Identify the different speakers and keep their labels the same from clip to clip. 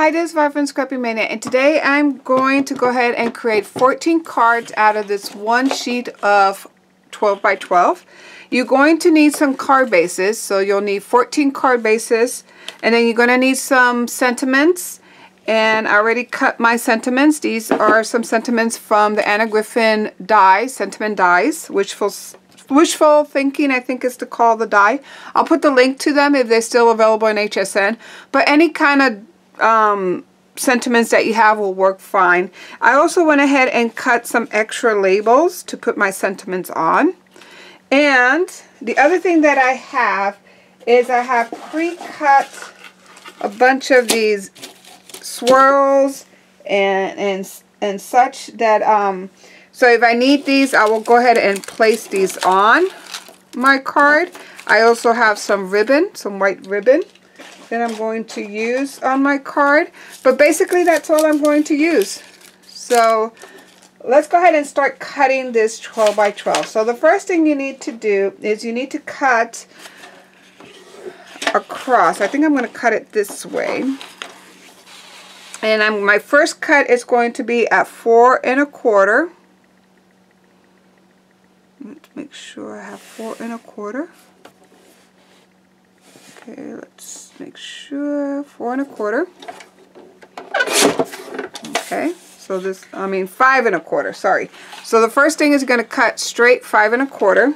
Speaker 1: Hi, this is Vibrant Scrappy Mania, and today I'm going to go ahead and create 14 cards out of this one sheet of 12 by 12. You're going to need some card bases, so you'll need 14 card bases, and then you're going to need some sentiments. And I already cut my sentiments. These are some sentiments from the Anna Griffin die, sentiment dies, wishful thinking, I think is to call the die. I'll put the link to them if they're still available in HSN. But any kind of sentiments that you have will work fine. I also went ahead and cut some extra labels to put my sentiments on. And the other thing that I have is I have pre-cut a bunch of these swirls and such that so if I need these, I will go ahead and place these on my card. I also have some ribbon, some white ribbon that I'm going to use on my card. But basically that's all I'm going to use. So let's go ahead and start cutting this 12 by 12. So the first thing you need to do is you need to cut across. I think I'm going to cut it this way. And my first cut is going to be at 4 1/4. Let's make sure I have 4 1/4. Okay, let's make sure 4 1/4. Okay, so this, 5 1/4, sorry. So the first thing is you're going to cut straight 5 1/4.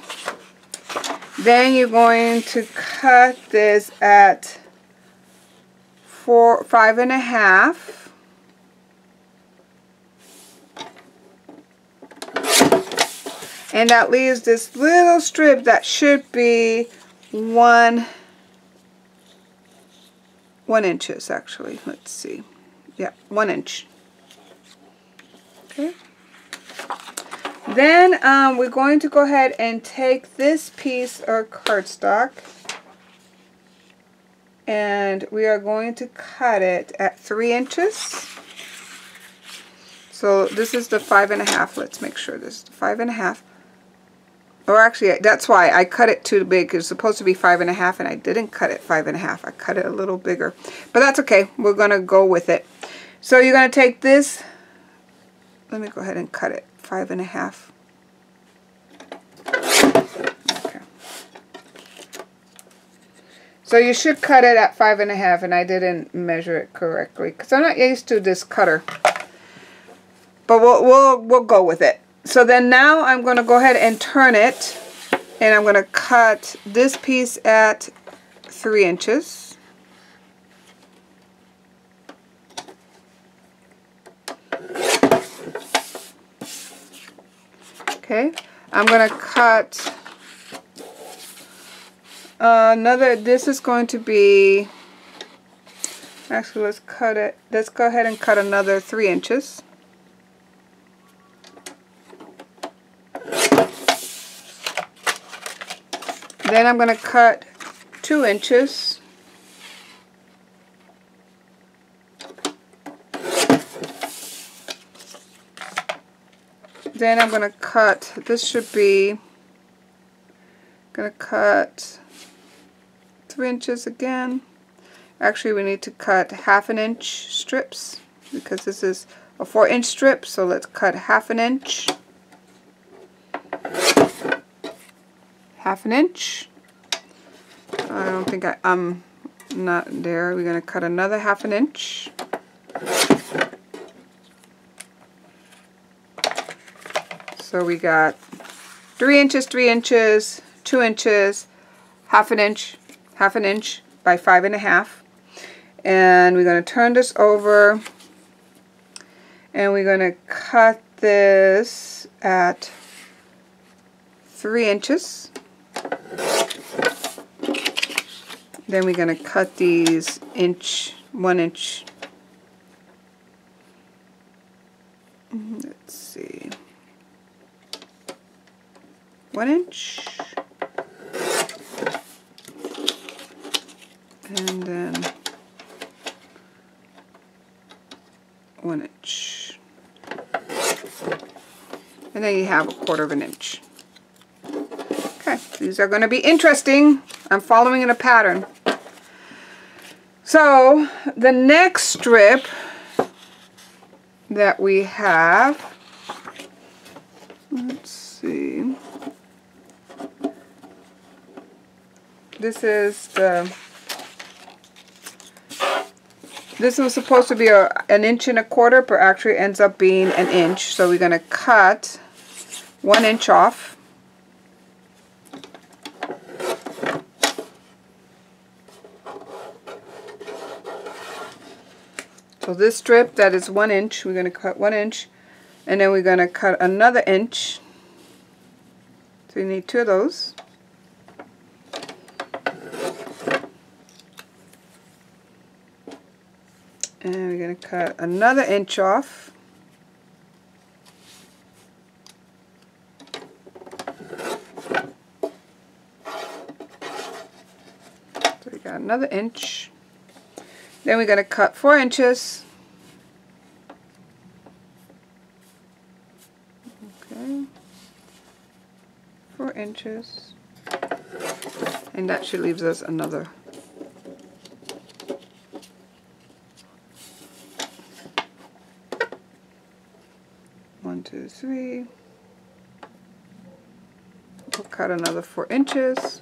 Speaker 1: Then you're going to cut this at 5 1/2. And that leaves this little strip that should be 1 inches actually. Let's see. Yeah, 1 inch. Okay. Then we're going to go ahead and take this piece of cardstock and we are going to cut it at 3 inches. So this is the 5 1/2. Let's make sure this is the 5 1/2. Or actually, that's why I cut it too big. It's supposed to be 5 1/2, and I didn't cut it 5 1/2. I cut it a little bigger. But that's okay. We're going to go with it. So you're going to take this. Let me go ahead and cut it 5 1/2. Okay. So you should cut it at 5 1/2, and I didn't measure it correctly because I'm not used to this cutter. But we'll go with it. So then now I'm going to go ahead and turn it, and I'm going to cut this piece at 3 inches. Okay, I'm going to cut this is going to be, actually let's go ahead and cut another 3 inches. Then I'm going to cut 2 inches. Then I'm going to cut, this should be, going to cut 3 inches again. Actually, we need to cut 1/2 inch strips because this is a 4-inch strip, so let's cut 1/2 inch. 1/2 inch. I don't think I'm not there. We're going to cut another 1/2 inch. So we got 3 inches, 3 inches, 2 inches, 1/2 inch, 1/2 inch by 5 1/2. And we're going to turn this over and we're going to cut this at 3 inches. Then we're going to cut these 1 inch. Let's see. 1 inch. And then 1 inch. And then you have 1/4 inch. Okay, these are going to be interesting. I'm following in a pattern. So the next strip that we have, let's see, this was supposed to be an 1.25 inches, but actually ends up being 1 inch. So we're going to cut 1 inch off. So this strip that is 1 inch, we're going to cut 1 inch, and then we're going to cut another inch. So you need 2 of those. And we're going to cut another inch off. So we got another inch. Then we're going to cut 4 inches. Okay. 4 inches. And that should leave us another. One, two, three. We'll cut another 4 inches.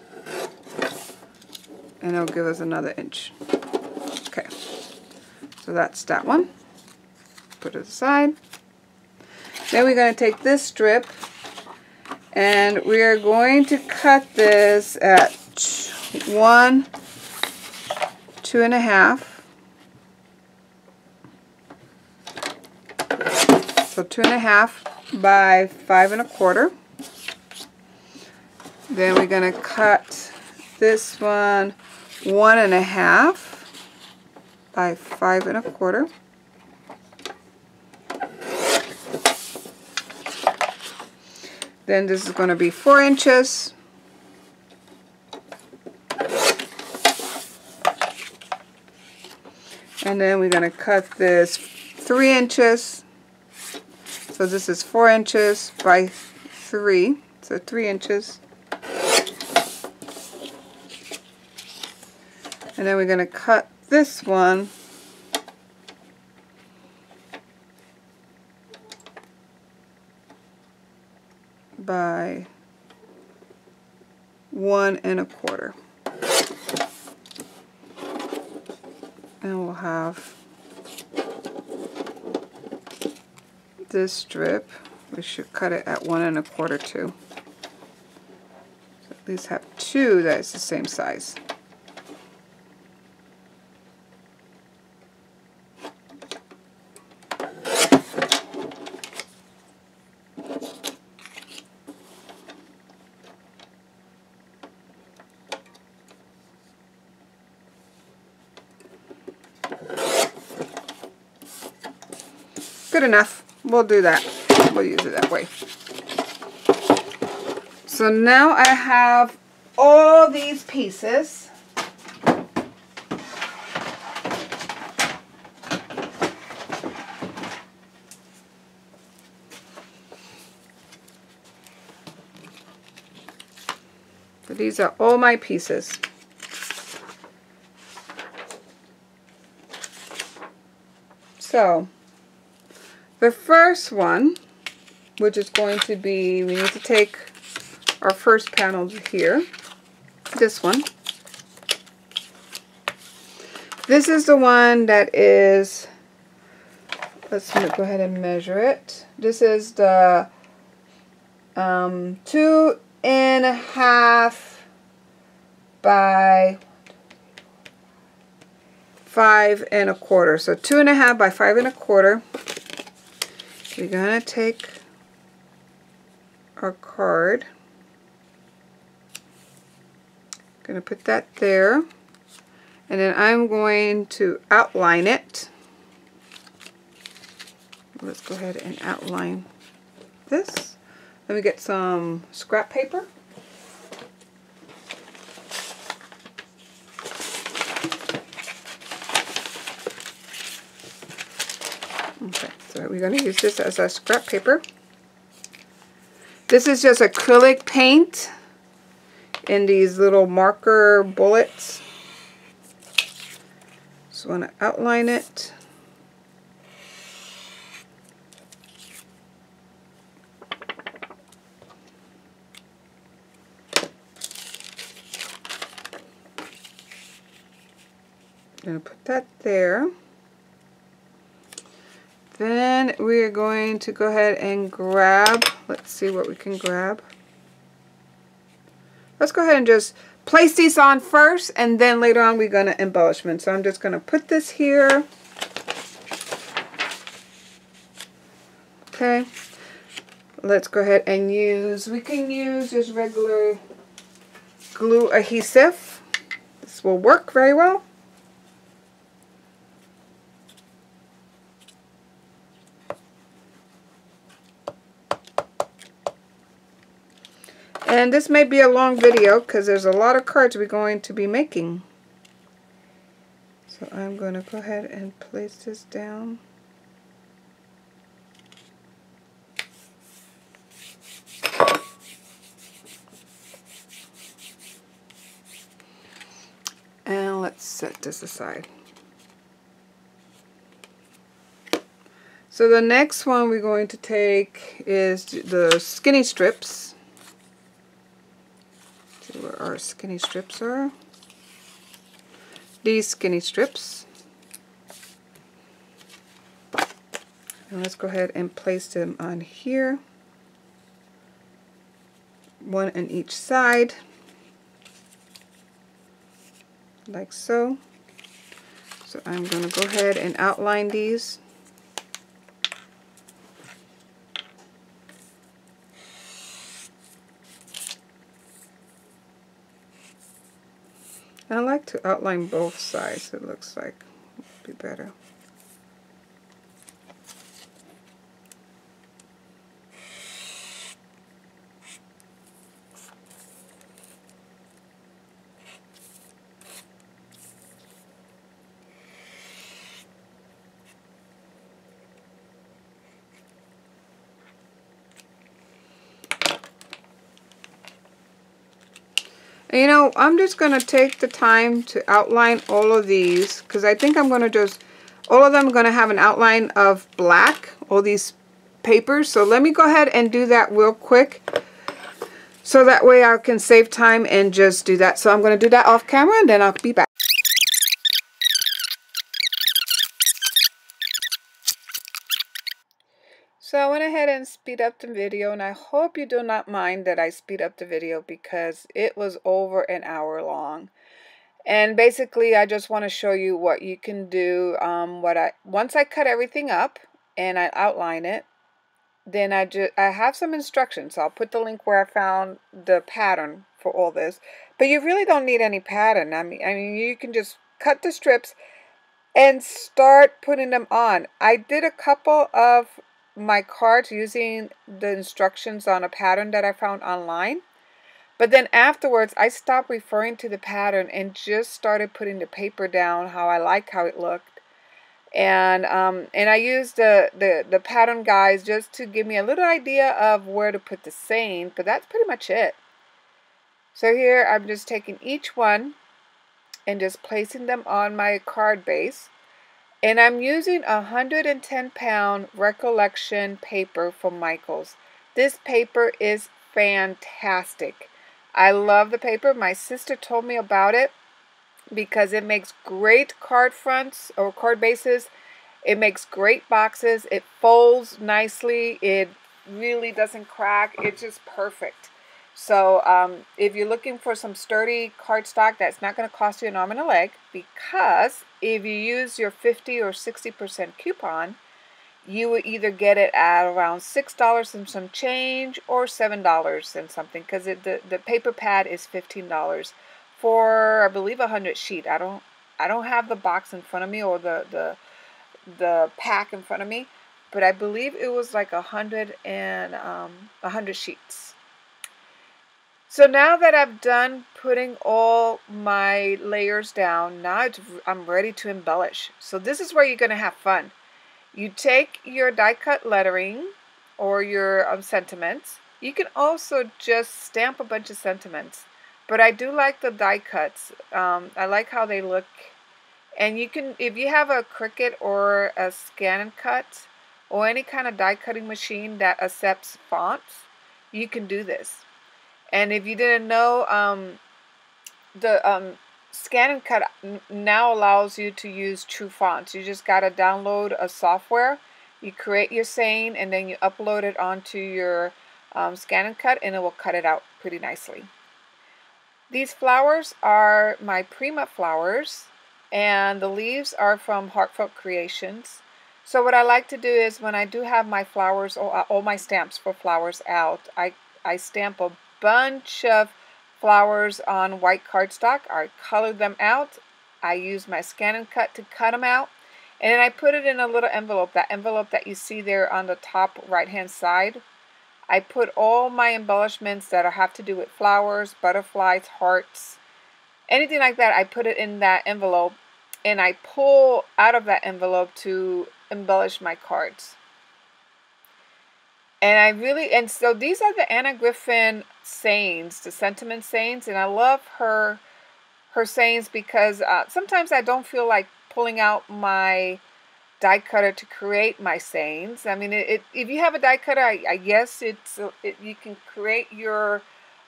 Speaker 1: And it'll give us another inch. Okay, so that's that one. Put it aside. Then we're going to take this strip and we are going to cut this at 1, 2.5. So 2.5 by 5.25. Then we're going to cut this one 1.5 by 5.25. Then this is going to be 4 inches. And then we're going to cut this 3 inches. So this is 4 inches by 3. So 3 inches. And then we're going to cut this one by 1.25. And we'll have this strip. We should cut it at 1.25 too. So at least have 2 that's the same size. Good enough. We'll do that. We'll use it that way. So now I have all these pieces. So these are all my pieces. So the first one, which is going to be, we need to take our first panel here, this one. This is the one that is, let's go ahead and measure it. This is the 2.5 by 5.25. So 2.5 by 5.25. We're going to take our card. Going to put that there. And then I'm going to outline it. Let's go ahead and outline this. Let me get some scrap paper. Okay, so we're going to use this as a scrap paper. This is just acrylic paint in these little marker bullets. just want to outline it. I'm going to put that there. Then we're going to go ahead and grab, let's see what we can grab. Let's go ahead and just place these on first, and then later on we're going to embellishment. So I'm just going to put this here. Okay. Let's go ahead and we can use just regular glue adhesive. This will work very well. And this may be a long video because there's a lot of cards we're going to be making. So I'm going to go ahead and place this down. And let's set this aside. So the next one we're going to take is the skinny strips. See where our skinny strips are. These skinny strips. And let's go ahead and place them on here. One on each side. Like so. So I'm going to go ahead and outline these. I like to outline both sides, it looks like it would be better. You know, I'm just going to take the time to outline all of these because I think I'm going to just, all of them are going to have an outline of black, all these papers. So let me go ahead and do that real quick so that way I can save time and just do that. So I'm going to do that off camera and then I'll be back. So I went ahead and speed up the video, and I hope you do not mind that I speed up the video because it was over an hour long. And basically I just want to show you what you can do. Once I cut everything up and I outline it, then I have some instructions. So I'll put the link where I found the pattern for all this. But you really don't need any pattern. I mean you can just cut the strips and start putting them on. I did a couple of my cards using the instructions on a pattern that I found online, but then afterwards I stopped referring to the pattern and just started putting the paper down how I like how it looked, and I used the pattern guides just to give me a little idea of where to put the saying, but that's pretty much it. So here I'm just taking each one and just placing them on my card base. And I'm using 110-pound Recollection paper from Michaels. This paper is fantastic. I love the paper. My sister told me about it because it makes great card fronts or card bases. It makes great boxes. It folds nicely. It really doesn't crack. It's just perfect. So if you're looking for some sturdy cardstock, that's not going to cost you an arm and a leg, because if you use your 50 or 60% coupon, you will either get it at around $6 and some change or $7 and something, because the paper pad is $15 for, I believe, 100 sheet. I don't have the box in front of me or the pack in front of me, but I believe it was like 100 sheets. So now that I've done putting all my layers down, now I'm ready to embellish. So this is where you're going to have fun. You take your die cut lettering or your sentiments. You can also just stamp a bunch of sentiments. But I do like the die cuts. I like how they look. And you can, if you have a Cricut or a Scan and Cut or any kind of die cutting machine that accepts fonts, you can do this. And if you didn't know, the Scan and Cut now allows you to use true fonts. You just got to download a software. You create your saying and then you upload it onto your Scan and Cut, and it will cut it out pretty nicely. These flowers are my Prima flowers, and the leaves are from Heartfelt Creations. So what I like to do is when I do have my flowers, all my stamps for flowers out, I stamp a bunch of flowers on white cardstock. I color them out. I use my Scan and Cut to cut them out. And then I put it in a little envelope, that envelope that you see there on the top right hand side. I put all my embellishments that have to do with flowers, butterflies, hearts, anything like that. I put it in that envelope, and I pull out of that envelope to embellish my cards. And so these are the Anna Griffin sayings, the sentiment sayings, and I love her sayings because sometimes I don't feel like pulling out my die cutter to create my sayings. I mean, if you have a die cutter, I guess you can create your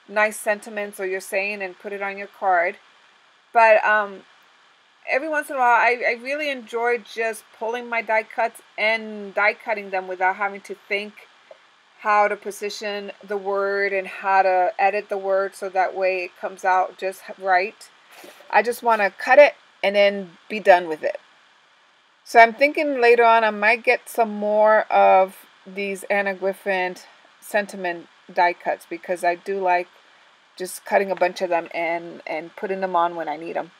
Speaker 1: nice sentiments or your saying and put it on your card. But every once in a while, I really enjoy just pulling my die cuts and die cutting them without having to think how to position the word and how to edit the word so that way it comes out just right. I just want to cut it and then be done with it. So I'm thinking later on I might get some more of these Anna Griffin sentiment die cuts because I do like just cutting a bunch of them and putting them on when I need them.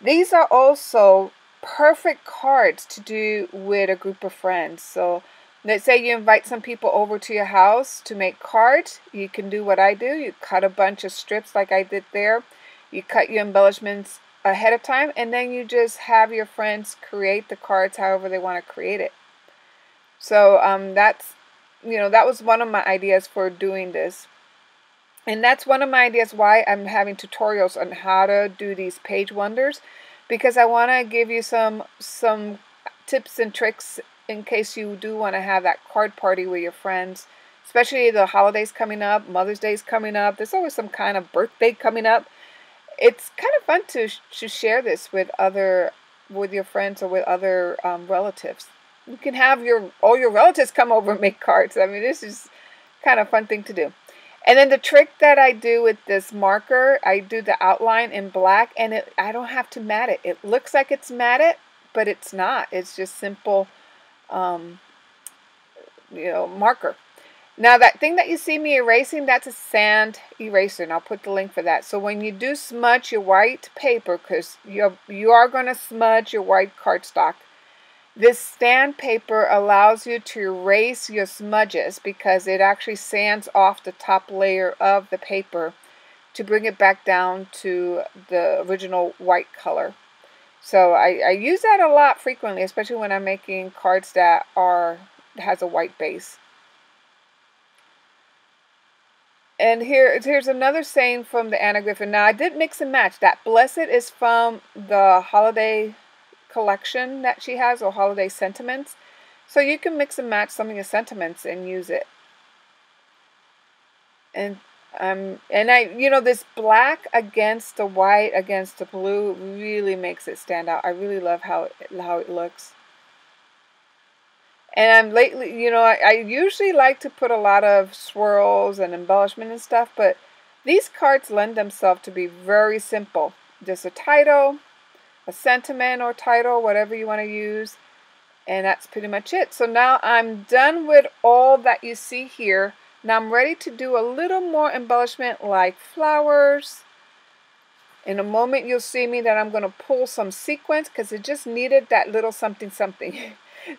Speaker 1: These are also perfect cards to do with a group of friends. So let's say you invite some people over to your house to make cards. You can do what I do. You cut a bunch of strips like I did there. You cut your embellishments ahead of time, and then you just have your friends create the cards however they want to create it. So that was one of my ideas for doing this. And that's one of my ideas why I'm having tutorials on how to do these page wonders, because I want to give you some tips and tricks in case you do want to have that card party with your friends, especially the holidays coming up, Mother's Day's coming up. There's always some kind of birthday coming up. It's kind of fun to share this with your friends or with other relatives. You can have all your relatives come over and make cards. I mean, this is kind of fun thing to do. And then the trick that I do with this marker, I do the outline in black, and I don't have to mat it. It looks like it's matted, but it's not. It's just simple, marker. Now that thing that you see me erasing, that's a sand eraser, and I'll put the link for that. So when you do smudge your white paper, because you are going to smudge your white cardstock, this sandpaper allows you to erase your smudges because it actually sands off the top layer of the paper to bring it back down to the original white color. So I use that a lot frequently, especially when I'm making cards that has a white base. And here's another saying from the Anna Griffin. Now I did mix and match. That blessed is from the holiday collection that she has, or holiday sentiments. So you can mix and match some of your sentiments and use it. And this black against the white against the blue really makes it stand out. I really love how it looks. And lately, I usually like to put a lot of swirls and embellishment and stuff, but these cards lend themselves to be very simple. Just a title, a sentiment or title, whatever you want to use, and that's pretty much it. So now I'm done with all that you see here. Now I'm ready to do a little more embellishment like flowers. In a moment you'll see me that I'm going to pull some sequins because it just needed that little something something.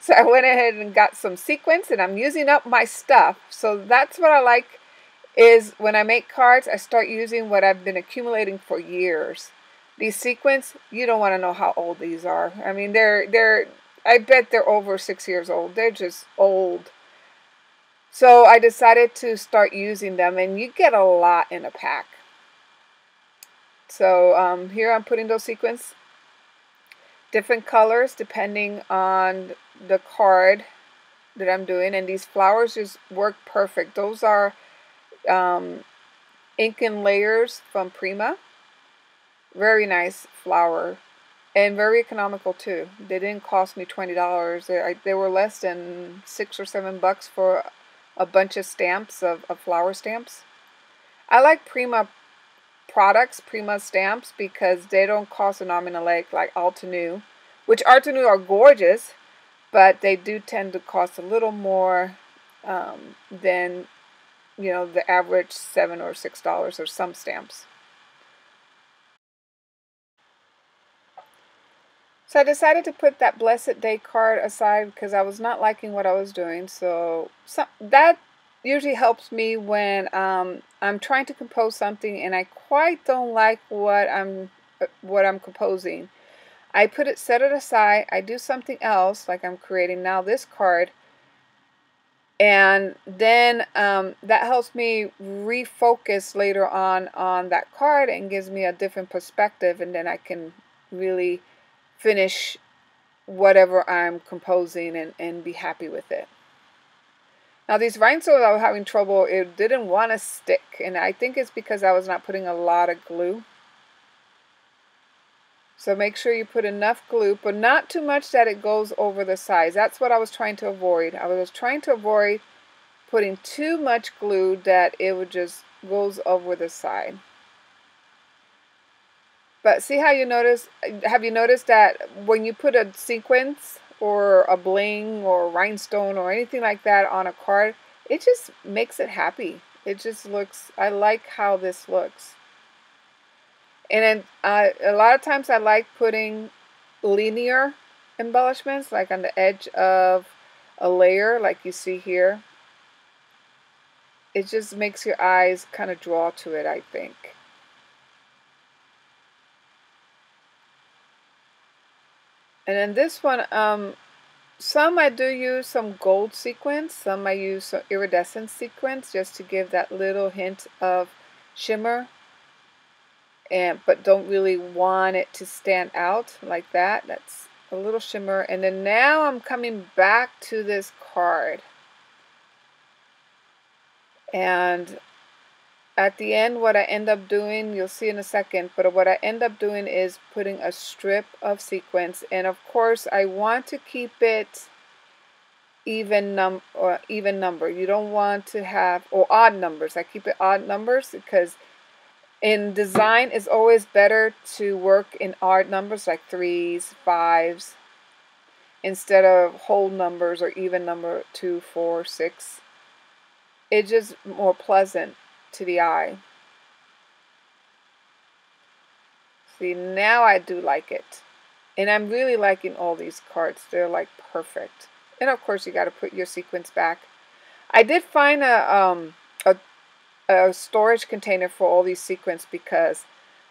Speaker 1: So I went ahead and got some sequins, and I'm using up my stuff. So that's what I like, is when I make cards, I start using what I've been accumulating for years. These sequins, you don't want to know how old these are. I mean, I bet they're over 6 years old. They're just old. So I decided to start using them, and you get a lot in a pack. So here I'm putting those sequins. different colors depending on the card that I'm doing, and these flowers just work perfect. Those are ink and layers from Prima. Very nice flower, and very economical too. They didn't cost me $20. They were less than $6 or $7 for a bunch of stamps, of flower stamps. I like Prima products, Prima stamps, because they don't cost an arm and a leg like Altenew, which Altenew are gorgeous, but they do tend to cost a little more than, you know, the average $7 or $6 or some stamps. So I decided to put that Blessed Day card aside because I was not liking what I was doing. So that usually helps me when I'm trying to compose something and I quite don't like what I'm composing. I set it aside. I do something else, like I'm creating now this card, and then that helps me refocus later on that card and gives me a different perspective, and then I can really finish whatever I'm composing and be happy with it. Now these rhinestones, I was having trouble. It didn't want to stick, and I think it's because I was not putting a lot of glue. So make sure you put enough glue, but not too much that it goes over the sides. That's what I was trying to avoid. I was trying to avoid putting too much glue that it would just goes over the side. But see how have you noticed that when you put a sequence or a bling or rhinestone or anything like that on a card, it just makes it happy. It just looks, I like how this looks. And then a lot of times I like putting linear embellishments, like on the edge of a layer, like you see here. It just makes your eyes kind of draw to it, I think. And then this one, some I do use some gold sequins, some I use some iridescent sequins just to give that little hint of shimmer. But don't really want it to stand out like that. That's a little shimmer. And then now I'm coming back to this card. And at the end, what I end up doing, you'll see in a second, but what I end up doing is putting a strip of sequins. And of course, I want to keep it even number. You don't want to have, or odd numbers. I keep it odd numbers because in design, it's always better to work in odd numbers like 3s, 5s, instead of whole numbers or even number 2, 4, 6. It's just more pleasant to the eye. See, now I do like it. And I'm really liking all these cards. They're like perfect. And of course, you got to put your sequins back. I did find a storage container for all these sequins because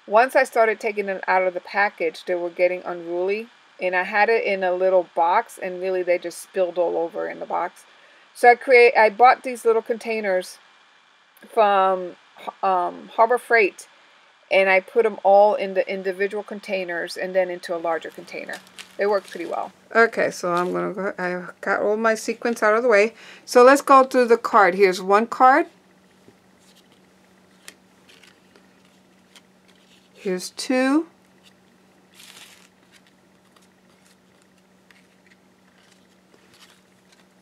Speaker 1: once I started taking them out of the package, they were getting unruly, and I had it in a little box, and really they just spilled all over in the box. So I bought these little containers from Harbor Freight, and I put them all in the individual containers and then into a larger container. They work pretty well. Okay, so I'm gonna go. I got all my sequins out of the way. So let's go through the card. Here's one card. Here's 2.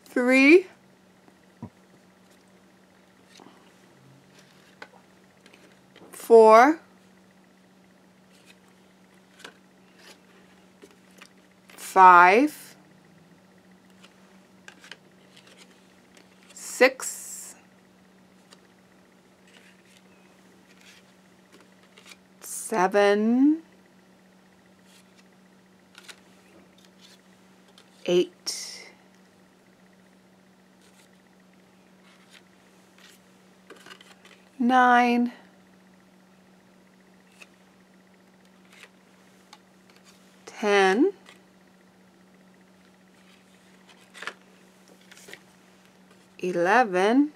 Speaker 1: Three. 4. 5. 6. 7. 8. 9. 10. 11.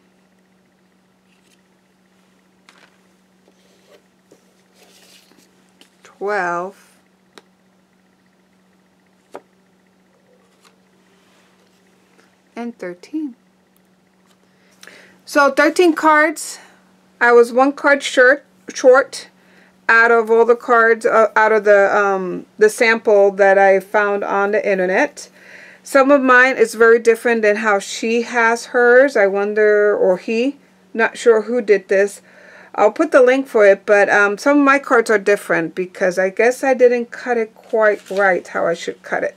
Speaker 1: 12. and 13. So 13 cards. I was 1 card short out of all the cards out of the sample that I found on the internet. Some of mine is very different than how she has hers. I wonder, or he, not sure who did this. I'll put the link for it, but some of my cards are different because I guess I didn't cut it quite right how I should cut it.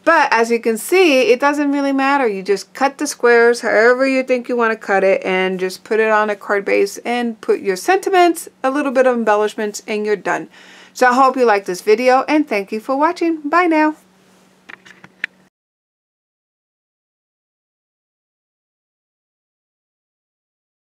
Speaker 1: But as you can see, it doesn't really matter. You just cut the squares however you think you want to cut it and just put it on a card base and put your sentiments, a little bit of embellishments, and you're done. So I hope you like this video and thank you for watching. Bye now.